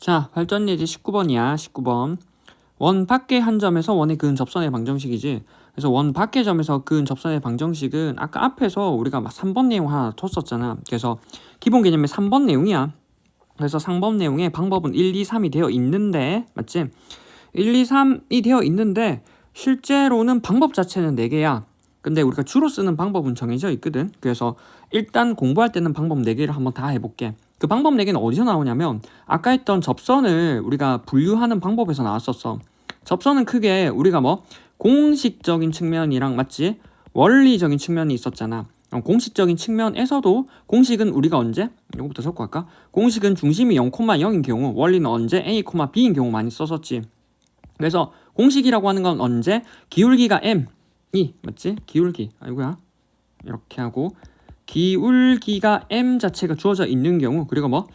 자, 발전 예제 19번이야. 19번. 원 밖의 한 점에서 원의 그은 접선의 방정식이지. 그래서 원 밖의 점에서 그은 접선의 방정식은 아까 앞에서 우리가 막 3번 내용 하나 뒀었잖아. 그래서 기본 개념의 3번 내용이야. 그래서 3번 내용에 방법은 1, 2, 3이 되어 있는데, 맞지? 1, 2, 3이 되어 있는데 실제로는 방법 자체는 4개야. 근데 우리가 주로 쓰는 방법은 정해져 있거든. 그래서 일단 공부할 때는 방법 4개를 한번 다 해볼게. 그 방법 4개는 어디서 나오냐면 아까 했던 접선을 우리가 분류하는 방법에서 나왔었어. 접선은 크게 우리가 뭐 공식적인 측면이랑 맞지? 원리적인 측면이 있었잖아. 공식적인 측면에서도 공식은 우리가 언제? 이거부터 적고 할까? 공식은 중심이 0,0인 경우, 원리는 언제? A, B인 경우 많이 썼었지. 그래서 공식이라고 하는 건 언제? 기울기가 m이 맞지? 기울기 아이고야 이렇게 하고 기울기가 m 자체가 주어져 있는 경우, 그리고 뭐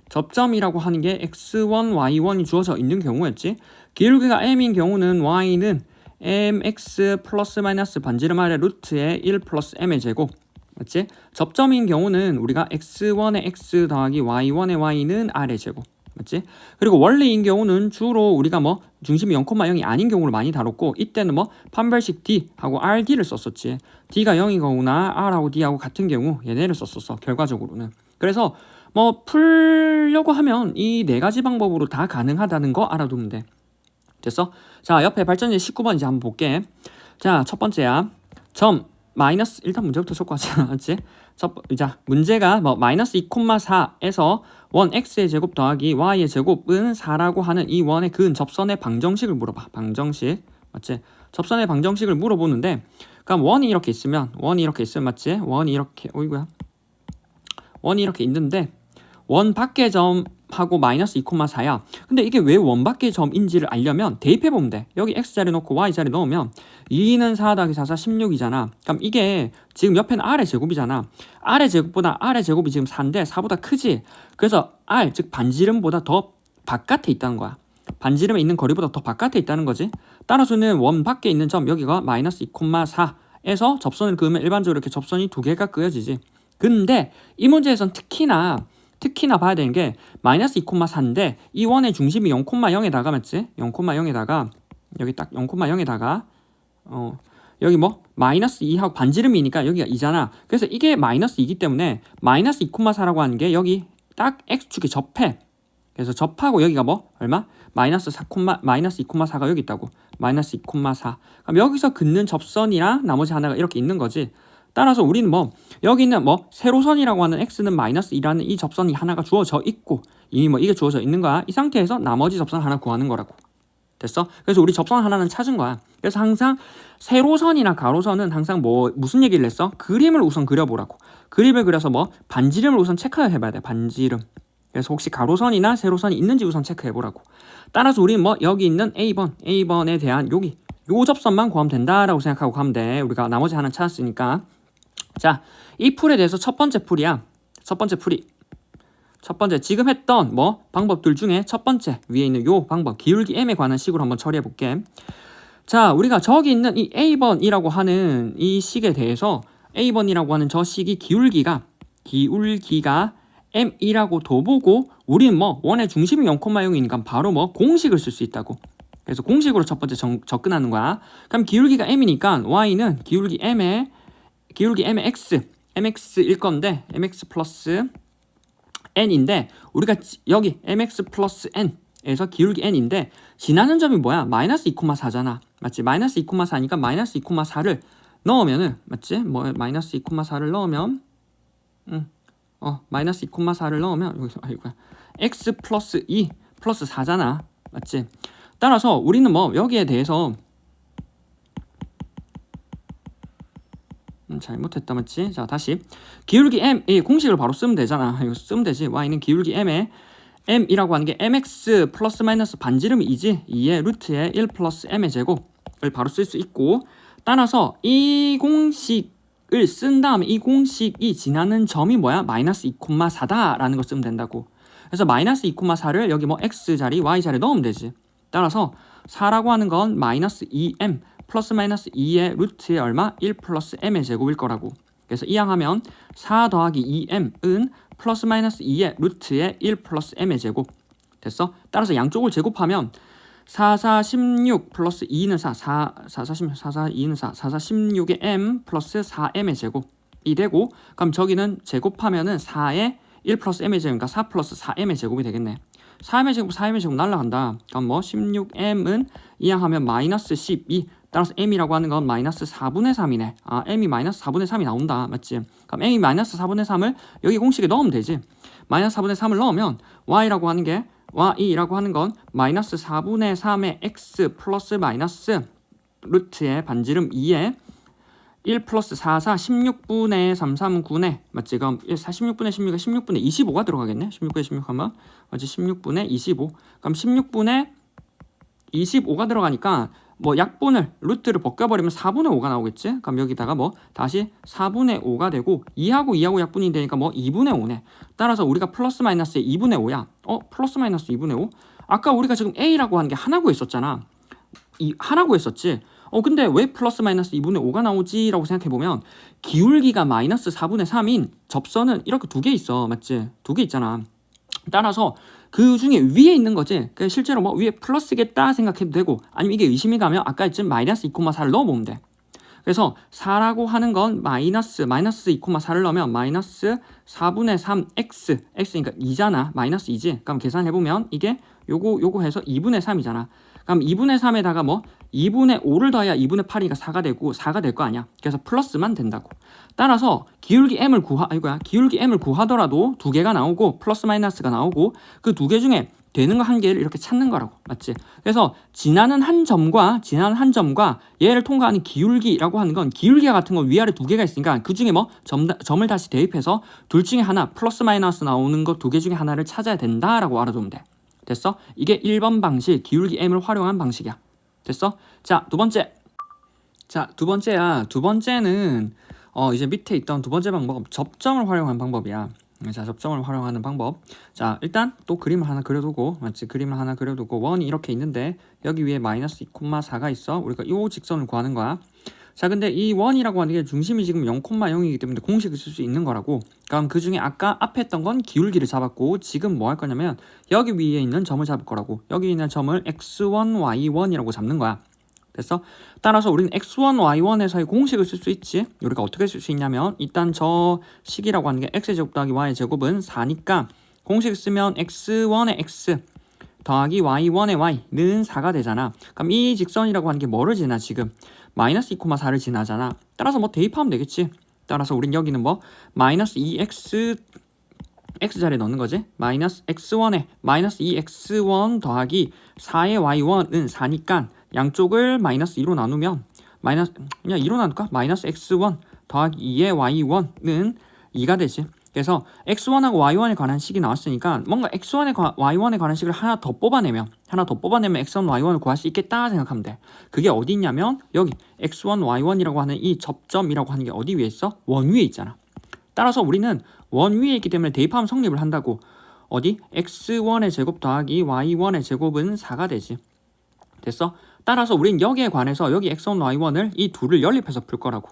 접점이라고 하는 게 x1, y1이 주어져 있는 경우였지. 기울기가 m인 경우는 y는 mx 플러스 마이너스 반지름 아래 루트의 1 플러스 m의 제곱, 맞지? 접점인 경우는 우리가 x1의 x 더하기 y1의 y는 r의 제곱, 맞지? 그리고 원리인 경우는 주로 우리가 뭐 중심이 0,0이 아닌 경우를 많이 다뤘고, 이때는 뭐 판별식 D하고 RD를 썼었지. D가 0인 거구나 R하고 D하고 같은 경우 얘네를 썼었어 결과적으로는. 그래서 뭐 풀려고 하면 이 4가지 방법으로 다 가능하다는 거 알아두면 돼. 됐어? 자, 옆에 발전제 19번 이제 한번 볼게. 자, 첫 번째야. 점 마이너스, 일단 문제부터 적고 하자. 맞지? 자, 문제가 뭐 마이너스 2,4에서 원 x의 제곱 더하기 y의 제곱은 4라고 하는 이 원의 그은 접선의 방정식을 물어봐. 방정식. 맞지? 접선의 방정식을 물어보는데, 그럼 원이 이렇게 있으면 맞지? 원이 이렇게 있는데 원 밖의 점하고 마이너스 2,4야. 근데 이게 왜 원 밖의 점인지를 알려면 대입해보면 돼. 여기 x자리 놓고 y자리 넣으면 2는 4 더하기 4, 4, 16이잖아. 그럼 이게 지금 옆에는 r의 제곱이잖아. r의 제곱보다 r의 제곱이 지금 4인데 4보다 크지. 그래서 r, 즉 반지름보다 더 바깥에 있다는 거야. 반지름에 있는 거리보다 더 바깥에 있다는 거지. 따라서는 원 밖에 있는 점, 여기가 마이너스 2,4에서 접선을 그으면 일반적으로 이렇게 접선이 2개가 그어지지. 근데 이 문제에선 특히나 봐야 되는 게 마이너스 2,4인데 이 원의 중심이 0,0에다가 맞지? 0,0에다가 여기 딱 0,0에다가 여기 뭐 마이너스 2하고 반지름이니까 여기가 2잖아. 그래서 이게 마이너스 2이기 때문에 마이너스 2,4라고 하는 게 여기 딱 x축에 접해. 그래서 접하고 여기가 뭐 얼마? 마이너스 2,4가 여기 있다고. 마이너스 2,4. 그럼 여기서 긋는 접선이랑 나머지 하나가 이렇게 있는 거지. 따라서 우리는 뭐 여기 있는 뭐 세로선이라고 하는 x는 마이너스 2라는 이 접선이 하나가 주어져 있고, 이미 뭐 이게 주어져 있는 거야. 이 상태에서 나머지 접선 하나 구하는 거라고. 됐어? 그래서 우리 접선 하나는 찾은 거야. 그래서 항상 세로선이나 가로선은 항상 뭐 무슨 얘기를 했어? 그림을 우선 그려보라고. 그림을 그려서 뭐 반지름을 우선 체크해봐야 돼. 반지름. 그래서 혹시 가로선이나 세로선이 있는지 우선 체크해보라고. 따라서 우리는 뭐 여기 있는 A번에 대한 요 접선만 구하면 된다라고 생각하고 가면 돼. 우리가 나머지 하나 찾았으니까. 자, 이 풀에 대해서 첫 번째 풀이야. 첫 번째 지금 했던 뭐 방법들 중에 첫 번째 위에 있는 요 방법 기울기 m에 관한 식으로 한번 처리해 볼게. 자, 우리가 저기 있는 이 A번이라고 하는 이 식에 대해서 A번이라고 하는 저 식이 기울기가 m이라고 둬보고 우리는 뭐 원의 중심이 0,0이니까 바로 뭐 공식을 쓸 수 있다고. 그래서 공식으로 첫 번째 접근하는 거야. 그럼 기울기가 m이니까 y는 기울기 m의 mx일 건데 mx 플러스 n인데 우리가 여기 mx 플러스 n에서 기울기 n인데 지나는 점이 뭐야? 마이너스 2,4잖아. 맞지? 마이너스 2,4니까 마이너스 2,4를 넣으면은 맞지? 뭐 마이너스 2,4를 넣으면 마이너스 2,4를 넣으면 여기서 x 플러스 2 플러스 4잖아. 맞지? 따라서 우리는 뭐 여기에 대해서 잘못했다. 맞지? 자, 다시 기울기 m 이 공식을 바로 쓰면 되잖아. 이거 쓰면 되지. y는 기울기 m에 m이라고 하는 게 mx 플러스 마이너스 반지름이 2지. 2의 루트에 1 플러스 m의 제곱을 바로 쓸 수 있고, 따라서 이 공식을 쓴 다음에 이 공식이 지나는 점이 뭐야? 마이너스 2,4다라는 걸 쓰면 된다고. 그래서 마이너스 2,4를 여기 뭐 x자리 y자리 넣으면 되지. 따라서 4라고 하는 건 마이너스 2m 플러스 마이너스 2의 루트에 얼마? 1 플러스 m의 제곱일 거라고. 그래서 이항하면 4 더하기 2m은 플러스 마이너스 2의 루트의 1 플러스 m의 제곱. 됐어? 따라서 양쪽을 제곱하면 4, 4, 16 플러스 2는 4, 4, 4, 16, 4, 4, 2는 4, 4, 4, 16의 m 플러스 4m의 제곱이 되고, 그럼 저기는 제곱하면은 4의 1 플러스 m의 제곱이니까 4 플러스 4m의 제곱이 되겠네. 4m의 제곱, 4m의 제곱 날라간다. 그럼 뭐 16m은 이항하면 마이너스 12. 따라서 m이라고 하는 건 마이너스 4분의 3이네. 아, m이 마이너스 4분의 3이 나온다. 맞지? 그럼 m이 마이너스 4분의 3을 여기 공식에 넣으면 되지. 마이너스 4분의 3을 넣으면 y라고 하는 게 y라고 하는 건 마이너스 4분의 3의 x 플러스 마이너스 루트의 반지름 2에 1 플러스 4, 4, 16분의 3, 3, 9네. 맞지? 그럼 16분의 16에 16분의 25가 들어가겠네. 16분의 16 하면 맞지? 16분의 25. 그럼 16분의 25가 들어가니까 뭐 약분을 루트를 벗겨버리면 4분의 5가 나오겠지? 그럼 여기다가 뭐 다시 4분의 5가 되고 2하고 약분이 되니까 뭐 2분의 5네. 따라서 우리가 플러스 마이너스의 2분의 5야. 플러스 마이너스 2분의 5? 아까 우리가 지금 A라고 하는 게 하나 구했었잖아. 하나 구했었지. 근데 왜 플러스 마이너스 2분의 5가 나오지? 라고 생각해보면 기울기가 마이너스 4분의 3인 접선은 이렇게 두 개 있어. 맞지? 두 개 있잖아. 따라서 그 중에 위에 있는 거지. 실제로 뭐 위에 플러스겠다 생각해도 되고, 아니면 이게 의심이 가면 아까 했던 마이너스 2,4를 넣어보면 돼. 그래서 4라고 하는 건 마이너스 2,4를 넣으면 마이너스 4분의 3 x니까 2잖아. 마이너스 2지. 그럼 계산해보면 이게 요거 해서 2분의 3이잖아. 그럼 2분의 3에다가 뭐 2분의 5를 더해야 2분의 8이니까 4가 되고 4가 될 거 아니야. 그래서 플러스만 된다고. 따라서 기울기 m을 구하더라도 두 개가 나오고 플러스 마이너스가 나오고 그 두 개 중에 되는 거 한 개를 이렇게 찾는 거라고. 맞지? 그래서 지나는 한 점과 얘를 통과하는 기울기라고 하는 건 기울기가 같은 건 위아래 두 개가 있으니까 그 중에 뭐 점을 다시 대입해서 둘 중에 하나 플러스 마이너스 나오는 거 두 개 중에 하나를 찾아야 된다라고 알아두면 돼. 됐어? 이게 1번 방식 기울기 m을 활용한 방식이야. 됐어? 자, 두 번째야. 두 번째는 이제 밑에 있던 두 번째 방법, 접점을 활용한 방법이야. 자, 접점을 활용하는 방법. 자, 일단 또 그림을 하나 그려두고, 맞지? 그림을 하나 그려두고 원이 이렇게 있는데 여기 위에 마이너스 2,4가 있어. 우리가 이 직선을 구하는 거야. 자, 근데 이 원이라고 하는 게 중심이 지금 0,0이기 때문에 공식을 쓸 수 있는 거라고. 그럼 그 중에 아까 앞에 했던 건 기울기를 잡았고 지금 뭐 할 거냐면 여기 위에 있는 점을 잡을 거라고. 여기 있는 점을 x1, y1이라고 잡는 거야. 됐어? 따라서 우리는 x1, y1에서의 공식을 쓸 수 있지. 우리가 어떻게 쓸 수 있냐면 일단 저 식이라고 하는 게 x제곱 더하기 y제곱은 4니까 공식 쓰면 x1의 x 더하기 y1의 y는 4가 되잖아. 그럼 이 직선이라고 하는 게 뭐를 지나 지금? 마이너스 2,4를 지나잖아. 따라서 뭐 대입하면 되겠지. 따라서 우린 여기는 뭐 마이너스 2x x자리에 넣는 거지. 마이너스 x1에 마이너스 2x1 더하기 4의 y1은 4니까 양쪽을 마이너스 2로 나누면 그냥 2로 나눌까? 마이너스 x1 더하기 2의 y1은 2가 되지. 그래서 x1하고 y1에 관한 식이 나왔으니까 뭔가 x1에 y1에 관한 식을 하나 더 뽑아내면 x1, y1을 구할 수 있겠다 생각하면 돼. 그게 어디 있냐면 여기 x1, y1이라고 하는 이 접점이라고 하는 게 어디 위에 있어? 원 위에 있잖아. 따라서 우리는 원 위에 있기 때문에 대입하면 성립을 한다고. 어디? x1의 제곱 더하기 y1의 제곱은 4가 되지. 됐어? 따라서 우린 여기에 관해서 여기 x1, y1을 이 둘을 연립해서 풀 거라고.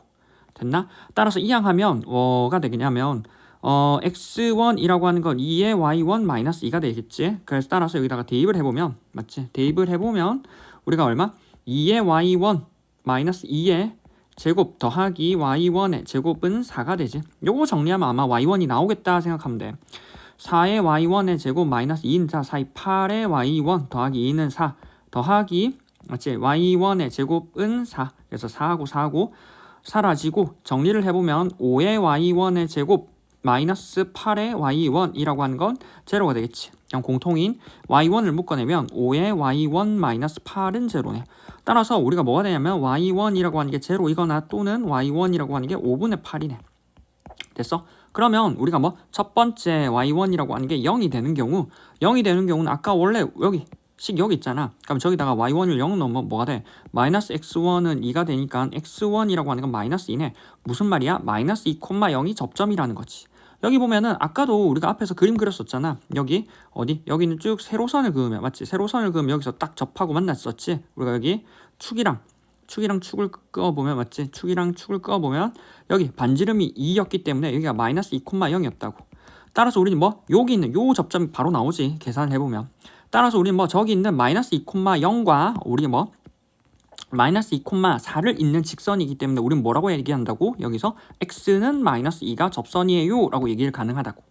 됐나? 따라서 이항하면 뭐가 되겠냐면 x1이라고 하는 건 2의 y1 마이너스 2가 되겠지. 그래서 따라서 여기다가 대입을 해보면 맞지? 대입을 해보면 우리가 얼마? 2의 y1 마이너스 2의 제곱 더하기 y1의 제곱은 4가 되지. 요거 정리하면 아마 y1이 나오겠다 생각하면 돼. 4의 y1의 제곱 마이너스 2는 4, 4의 8의 y1 더하기 2는 4 더하기 맞지? y1의 제곱은 4. 그래서 4하고 사라지고 정리를 해보면 5의 y1의 제곱 마이너스 8의 y1이라고 하는 건 제로가 되겠지. 그냥 공통인 y1을 묶어내면 5의 y1 마이너스 8은 제로네. 따라서 우리가 뭐가 되냐면 y1이라고 하는 게 제로이거나 또는 y1이라고 하는 게 5분의 8이네. 됐어? 그러면 우리가 뭐 첫 번째 y1이라고 하는 게 0이 되는 경우는 아까 원래 여기 있잖아. 그럼 저기다가 y1을 0 넣으면 뭐가 돼? 마이너스 x1은 2가 되니까 x1이라고 하는 건 마이너스 2네. 무슨 말이야? 마이너스 2,0이 접점이라는 거지. 여기 보면은 아까도 우리가 앞에서 그림 그렸었잖아. 여기 어디? 여기는 쭉 세로선을 그으면 맞지? 세로선을 그으면 여기서 딱 접하고 만났었지. 우리가 여기 축이랑 축이랑 축을 끄어보면 맞지? 축이랑 축을 끄어보면 여기 반지름이 2였기 때문에 여기가 마이너스 2,0였다고. 따라서 우리는 뭐 여기 있는 요 접점이 바로 나오지. 계산을 해보면. 따라서 우리는 뭐 저기 있는 마이너스 2,0과 우리 뭐 마이너스 2,4를 잇는 직선이기 때문에 우리는 뭐라고 얘기한다고? 여기서 x는 마이너스 2가 접선이에요 라고 얘기를 가능하다고.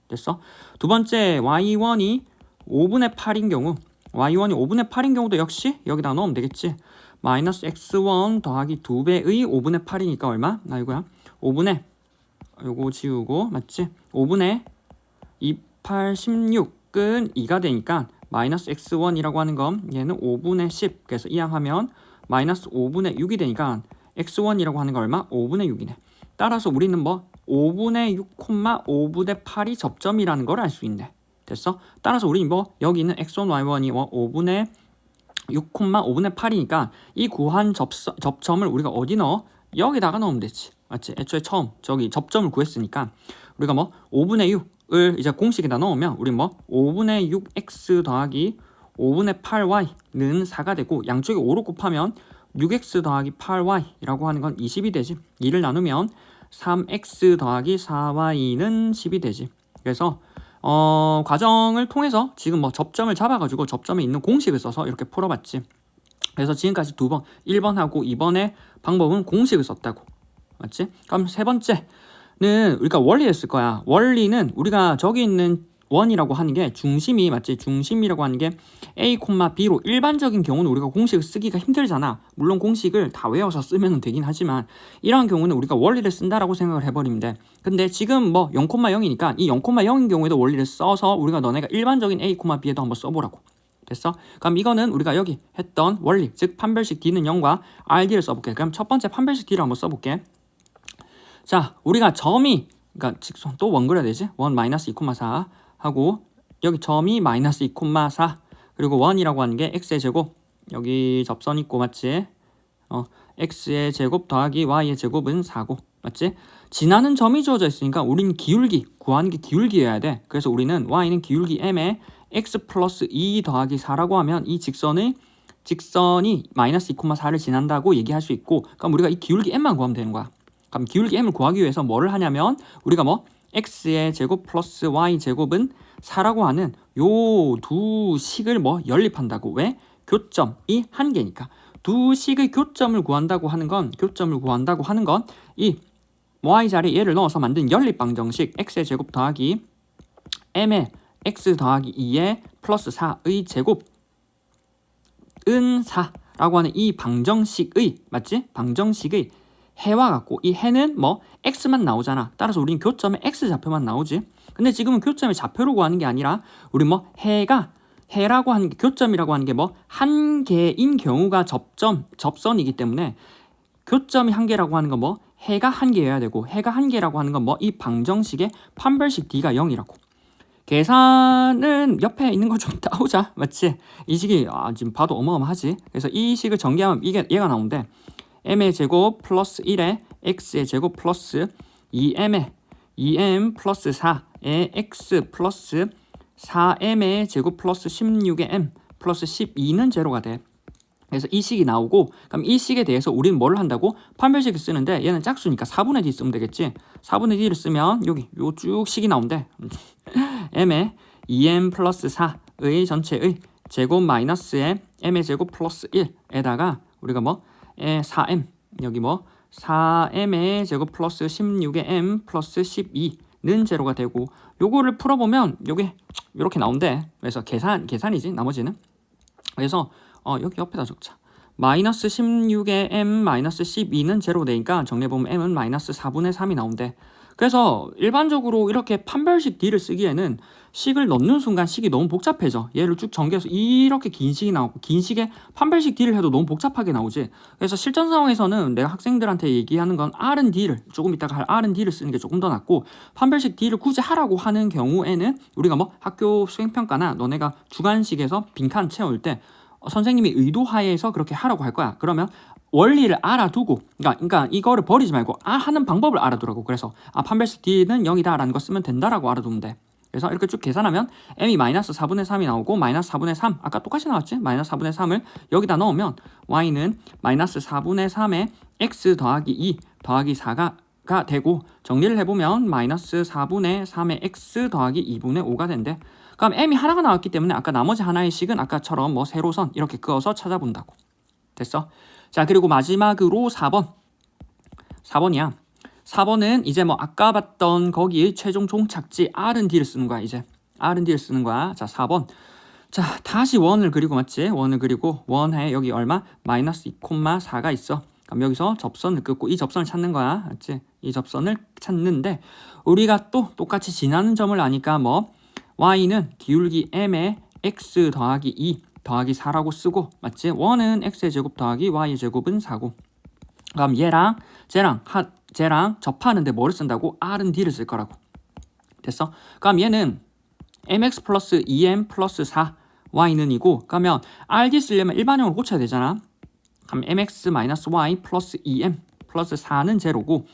됐어? 두 번째 y1이 5분의 8인 경우 y1이 5분의 8인 경우도 역시 여기다 넣으면 되겠지. 마이너스 x1 더하기 2배의 5분의 8이니까 얼마? 나 이거야. 5분의 요거 지우고 맞지? 5분의 2, 8, 16은 2가 되니까 마이너스 x1이라고 하는 건 얘는 5분의 10. 그래서 이항하면 마이너스 5분의 6이 되니까 x1이라고 하는 건 얼마? 5분의 6이네. 따라서 우리는 뭐 5분의 6, 5분의 8이 접점이라는 걸 알 수 있네. 됐어? 따라서 우리 뭐 여기 있는 x1, y1이 뭐 5분의 6, 5분의 8이니까 이 구한 접점을 우리가 어디 넣어? 여기다가 넣으면 되지. 맞지? 애초에 처음 저기 접점을 구했으니까 우리가 뭐 5분의 6을 이제 공식에다 넣으면 우리 뭐 5분의 6x 더하기 5분의 8y는 4가 되고 양쪽에 5로 곱하면 6x 더하기 8y라고 하는 건 20이 되지. 2를 나누면 3x 더하기 4y는 10이 되지. 그래서 과정을 통해서 지금 뭐 접점을 잡아가지고 접점에 있는 공식을 써서 이렇게 풀어봤지. 그래서 지금까지 2번, 1번하고 2번의 방법은 공식을 썼다고. 맞지? 그럼 세 번째는 우리가 원리를 쓸 거야. 원리는 우리가 저기 있는 원이라고 하는 게 중심이 맞지? 중심이라고 하는 게 A, B로 일반적인 경우는 우리가 공식을 쓰기가 힘들잖아. 물론 공식을 다 외워서 쓰면 되긴 하지만 이러한 경우는 우리가 원리를 쓴다라고 생각을 해버리면 돼. 근데 지금 뭐 0,0이니까 이 0,0인 경우에도 원리를 써서 우리가 너네가 일반적인 A, B에도 한번 써보라고. 됐어? 그럼 이거는 우리가 여기 했던 원리, 즉 판별식 D는 0과 RD를 써볼게. 그럼 첫 번째 판별식 D를 한번 써볼게. 자, 우리가 점이 그러니까 직선 또 원 그려야 되지? 1 마이너스 2,4 하고 여기 점이 마이너스 2,4 그리고 1이라고 하는 게 x의 제곱 여기 접선 있고 맞지? x의 제곱 더하기 y의 제곱은 4고 맞지? 지나는 점이 주어져 있으니까 우리는 기울기 구하는 게 기울기여야 돼. 그래서 우리는 y는 기울기 m에 x 플러스 2 더하기 4라고 하면 이 직선이 마이너스 2,4를 지난다고 얘기할 수 있고 그럼 우리가 이 기울기 m만 구하면 되는 거야. 그럼 기울기 m을 구하기 위해서 뭐를 하냐면 우리가 뭐 x의 제곱 플러스 y 제곱은 4라고 하는 요 두 식을 뭐 연립한다고. 왜? 교점이 한 개니까. 두 식의 교점을 구한다고 하는 건 이 y 자리에 얘를 넣어서 만든 연립 방정식 x의 제곱 더하기 m의 x 더하기 2의 플러스 4의 제곱은 4라고 하는 이 방정식의 맞지? 방정식의 해와 같고 이 해는 뭐 x만 나오잖아. 따라서 우리는 교점에 x 좌표만 나오지. 근데 지금은 교점의 좌표로 구하는 게 아니라 우리 뭐 해라고 하는 게 교점이라고 하는 게 뭐 한 개인 경우가 접선이기 때문에 교점이 한 개라고 하는 건 뭐 해가 한 개여야 되고 해가 한 개라고 하는 건 뭐 이 방정식의 판별식 D가 0이라고. 계산은 옆에 있는 거 좀 따오자. 맞지? 이 식이 지금 봐도 어마어마하지. 그래서 이 식을 전개하면 얘가 나오는데 m의 제곱 플러스 1에 x의 제곱 플러스 2m의 2m 플러스 4의 x 플러스 4m의 제곱 플러스 16의 m 플러스 12는 제로가 돼. 그래서 이 식이 나오고 그럼 이 식에 대해서 우리는 뭘 한다고? 판별식을 쓰는데 얘는 짝수니까 4분의 D 쓰면 되겠지. 4분의 D를 쓰면 여기 요 쭉 식이 나온대. m의 2m 플러스 4의 전체의 제곱 마이너스의 m의 제곱 플러스 1에다가 우리가 뭐 4m 여기 뭐 4m의 제곱 플러스 16의 m 플러스 12는 제로가 되고 요거를 풀어보면 요게 이렇게 나온대. 그래서 계산이지 나머지는. 그래서 여기 옆에다 적자. 마이너스 16의 m 마이너스 12는 제로 되니까 정리해보면 m은 마이너스 4분의 3이 나온대. 그래서 일반적으로 이렇게 판별식 D를 쓰기에는 식을 넣는 순간 식이 너무 복잡해져. 얘를 쭉 전개해서 이렇게 긴 식이 나오고 긴 식에 판별식 D를 해도 너무 복잡하게 나오지. 그래서 실전 상황에서는 내가 학생들한테 얘기하는 건 R&D를 조금 이따가 할 R&D를 쓰는 게 조금 더 낫고 판별식 D를 굳이 하라고 하는 경우에는 우리가 뭐 학교 수행평가나 너네가 주관식에서 빈칸 채울 때 선생님이 의도하에서 그렇게 하라고 할 거야. 그러면 원리를 알아두고 그러니까 이거를 버리지 말고 하는 방법을 알아두라고. 그래서 판별식 D는 0이다 라는 거 쓰면 된다라고 알아두면 돼. 그래서 이렇게 쭉 계산하면 m이 마이너스 4분의 3이 나오고 마이너스 4분의 3 아까 똑같이 나왔지? 마이너스 4분의 3을 여기다 넣으면 y는 마이너스 4분의 3에 x 더하기 2 더하기 4가 되고 정리를 해보면 마이너스 4분의 3에 x 더하기 2분의 5가 된대. 그럼 m이 하나가 나왔기 때문에 아까 나머지 하나의 식은 아까처럼 뭐 세로선 이렇게 그어서 찾아본다고. 됐어? 자, 그리고 마지막으로 4번이야. 4번은 이제 뭐 아까 봤던 거기의 최종 종착지 R&D를 쓰는 거야. 이제 R&D를 쓰는 거야. 자, 4번. 자, 다시 원을 그리고 맞지? 원을 그리고 원에 여기 얼마? 마이너스 2,4가 있어. 그럼 여기서 접선을 긋고 이 접선을 찾는 거야. 맞지? 이 접선을 찾는데 우리가 또 똑같이 지나는 점을 아니까 뭐 y는 기울기 m에 x 더하기 2 더하기 4라고 쓰고 맞지? 원은 x의 제곱 더하기 y의 제곱은 4고 그럼 쟤랑 접하는데 뭐를 쓴다고? R&D를 쓸 거라고. 됐어? 그럼 얘는 mx 플러스 2m 플러스 4 y는 이고 그러면 RD 쓰려면 일반형으로 고쳐야 되잖아. 그럼 mx 마이너스 y 플러스 2m 플러스 4는 제로고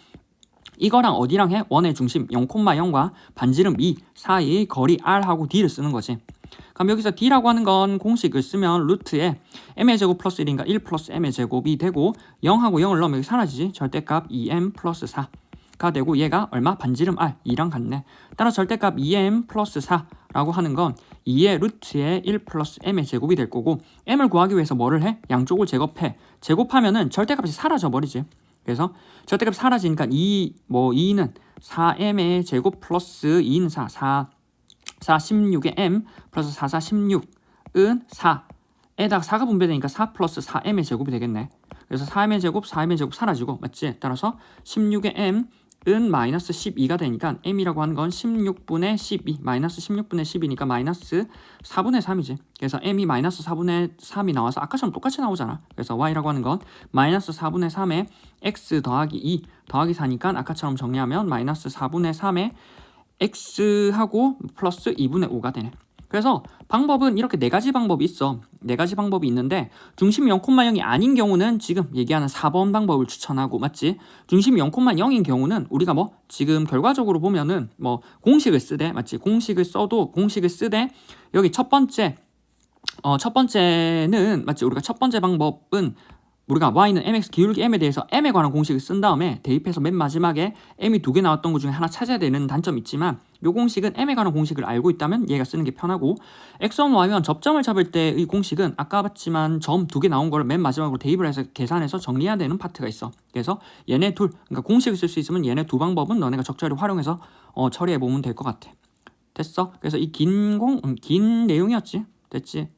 이거랑 어디랑 해? 원의 중심 0,0과 반지름 2 사이의 거리 r하고 d를 쓰는 거지. 그럼 여기서 d라고 하는 건 공식을 쓰면 루트에 m의 제곱 플러스 1인가 1 플러스 m의 제곱이 되고 0하고 0을 넣으면 여기 사라지지. 절대값 2m 플러스 4가 되고 얘가 얼마? 반지름 r 2랑 같네. 따라서 절대값 2m 플러스 4라고 하는 건 2의 루트에 1 플러스 m의 제곱이 될 거고 m을 구하기 위해서 뭐를 해? 양쪽을 제곱해. 제곱하면은 절대값이 사라져 버리지. 그래서 절대값이 사라지니까 2는 4m의 제곱 플러스 2는 4 16의 m 플러스 4 16은 4에다가 4가 분배되니까 4 플러스 4m의 제곱이 되겠네. 그래서 4m의 제곱 사라지고 맞지? 따라서 16의 m은 마이너스 12가 되니까 m이라고 하는 건 16분의 12 마이너스 16분의 10이니까 마이너스 4분의 3이지. 그래서 m이 마이너스 4분의 3이 나와서 아까처럼 똑같이 나오잖아. 그래서 y라고 하는 건 마이너스 4분의 3에 x 더하기 2 더하기 4니까 아까처럼 정리하면 마이너스 4분의 3에 x하고 플러스 2분의 5가 되네. 그래서 방법은 이렇게 네 가지 방법이 있어. 네 가지 방법이 있는데 중심 0,0이 아닌 경우는 지금 얘기하는 4번 방법을 추천하고 맞지? 중심 0,0인 경우는 우리가 뭐 지금 결과적으로 보면은 뭐 공식을 쓰되 맞지? 공식을 쓰되 여기 첫 번째는 맞지? 우리가 첫 번째 방법은 우리가 y는 mx 기울기 m에 대해서 m에 관한 공식을 쓴 다음에 대입해서 맨 마지막에 m이 2개 나왔던 것 중에 하나 찾아야 되는 단점이 있지만 이 공식은 m에 관한 공식을 알고 있다면 얘가 쓰는 게 편하고 x1, y1 접점을 잡을 때의 공식은 아까 봤지만 점 2개 나온 거를 맨 마지막으로 대입을 해서 계산해서 정리해야 되는 파트가 있어. 그래서 얘네 둘, 그러니까 공식을 쓸 수 있으면 얘네 두 방법은 너네가 적절히 활용해서 처리해 보면 될 것 같아. 됐어? 그래서 이 긴 내용이었지. 됐지?